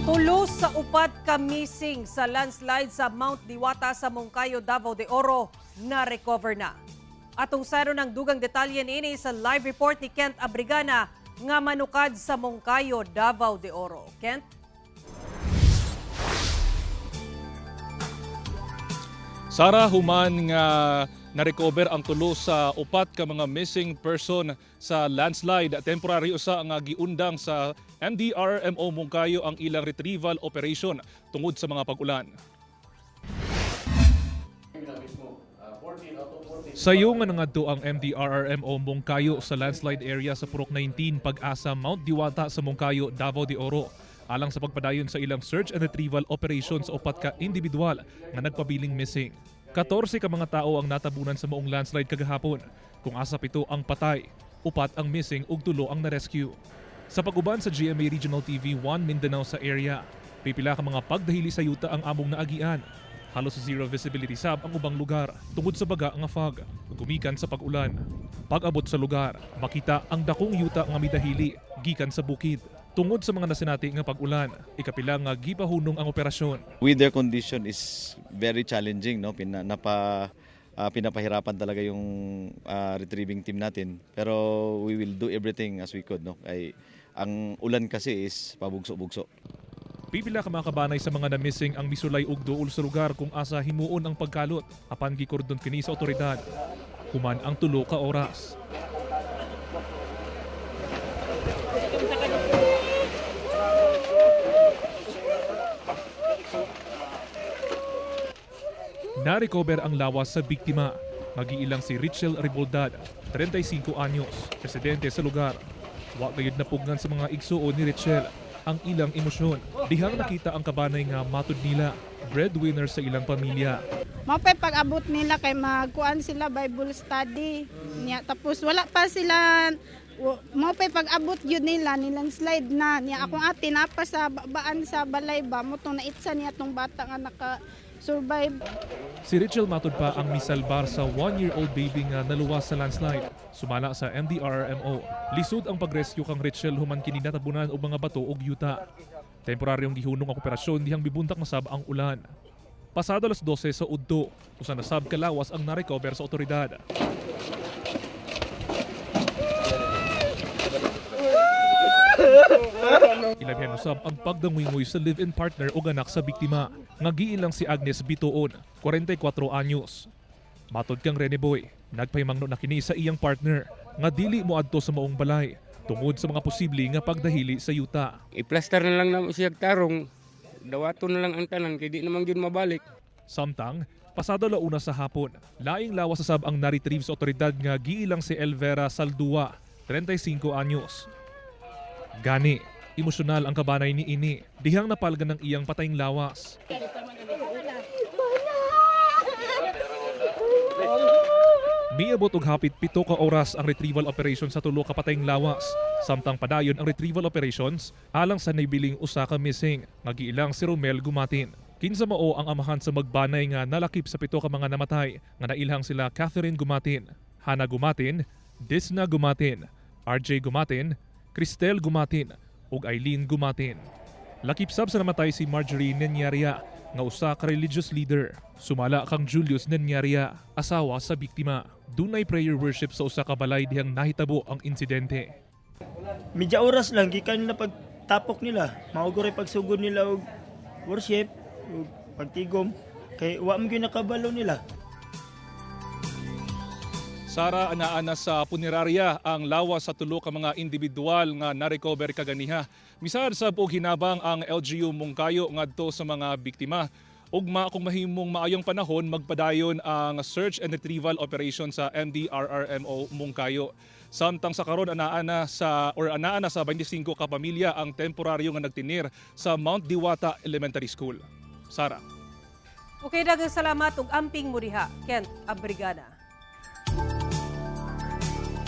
Tulos sa upat ka missing sa landslide sa Mount Diwata sa Moncayo, Davao de Oro na recover na. Atong saro ng dugang detalye niini sa live report ni Kent Abrigana nga manukad sa Moncayo, Davao de Oro. Kent? Sara, human nga na-recover ang tulo sa upat ka mga missing person sa landslide. Temporary usa nga giundang sa MDRRMO Moncayo ang ilang retrieval operation tungod sa mga pag-ulan. Sayo nga nangadto ang MDRRMO Moncayo sa landslide area sa Purok 19 Pag-asa Mount Diwata sa Moncayo, Davao de Oro. Alang sa pagpadayon sa ilang search and retrieval operations sa upat ka individual nga nagpabiling missing. 14 ka mga tao ang natabunan sa maong landslide kagahapon, kung asa 7 ang patay, 4 ang missing ug 3 ang na-rescue. Sa pag-uban sa GMA Regional TV 1 Mindanao sa area, pipila ka mga pagdahili sa yuta ang among naagian. Halos zero visibility sab ang ubang lugar tungod sa baga nga fog ug gumikan sa pag-ulan. Pag-abot sa lugar, makita ang dakong yuta nga midahili gikan sa bukid. Tungod sa mga nasinati nga pag-ulan, ikapila nga gipahunong ang operasyon. Weather condition is very challenging, no? Pinapahirapan talaga yung retrieving team natin. Pero we will do everything as we could, no? Ang ulan kasi is pabugso-bugso. Pipila ka mga kabanay sa mga na-missing ang misulay ug duol sa lugar kung asa himuon ang pagkalot apan gikordon kini sa otoridad. Human ang 3 ka oras. Na-recover ang lawas sa biktima. Magiilang si Richel Riboldad, 35 anyos, residente sa lugar. Wa gayud napugnan sa mga igsuon ni Richel ang ilang emosyon. Dihang nakita ang kabanay nga matud nila, breadwinner sa ilang pamilya. Mapay pag-abot nila kay magkuan sila Bible study. Niya, tapos wala pa sila mapay pag-abot yun nila nilang slide na niya akong ate napa sa baan sa balay ba mo tong naitsa niya tong bata nga naka-survive. Si Richel matud pa ang misalbar sa 1-year-old baby nga naluwas sa landslide. Sumala sa MDRRMO. Lisod ang pag-rescue kang Richel human kini natabunan og mga bato ug yuta. Temporaryong gihunong ang operasyon dihang bibuntak masab ang ulan. Pasado alas 12 sa udto, usa na sab kalawas ang na-recover sa otoridad. Ilabyan usab ang pagdanguyngoy sa live-in partner o anak sa biktima. Nga giilang si Agnes Bitoon, 44 anyos. Matod kang Rene Boy, nagpahimangno na kini sa iyang partner nga dili moadto sa maong balay tungod sa mga posible nga pagdahili sa yuta. I-plaster na lang na siya tarong, dawato na lang ang tanan kay di naman yun mabalik. Samtang, pasado launa sa hapon, laing lawas sa sab ang na-retrieve sa otoridad nga giilang si Elvera Saldua, 35 anyos. Gani, emosyonal ang kabanay ni ini, dihang napalgan ng iyang patayng lawas. Miabot og hapit 7 ka oras ang retrieval operation sa 3 ka patayng lawas. Samtang padayon ang retrieval operations alang sa naibiling usa ka missing, nga giilang si Romel Gumatin. Kinsa mao ang amahan sa magbanay nga nalakip sa 7 ka mga namatay nga nailhang sila Catherine Gumatin, Hana Gumatin, Disna Gumatin, RJ Gumatin, Cristel Gumatin ug Eileen Gumatin. Lakip sab sa namatay si Marjorie Nenyaria nga usa ka religious leader. Sumala kang Julius Nenyaria, asawa sa biktima. Dunay prayer worship sa usa ka balay dihang nahitabo ang insidente. Medya oras lang gikan na pagtapok nila. Maugoy pagsugod nila og worship ug pagtigom kay wa mo gyud nakabalo nila. Sara, anaana sa punerarya ang lawas sa 3 ka mga individual nga na-recover kaganiha. Misad sa og hinabang ang LGU Moncayo ngadto sa mga biktima. Ugma kung mahimong maayong panahon magpadayon ang search and retrieval operation sa MDRRMO Moncayo. Samtang sa karon anaana sa 25 ka pamilya ang temporaryo nga nagtinir sa Mount Diwata Elementary School. Sara. Okay, daghang salamat ug amping mo diha, Kent Abrigana.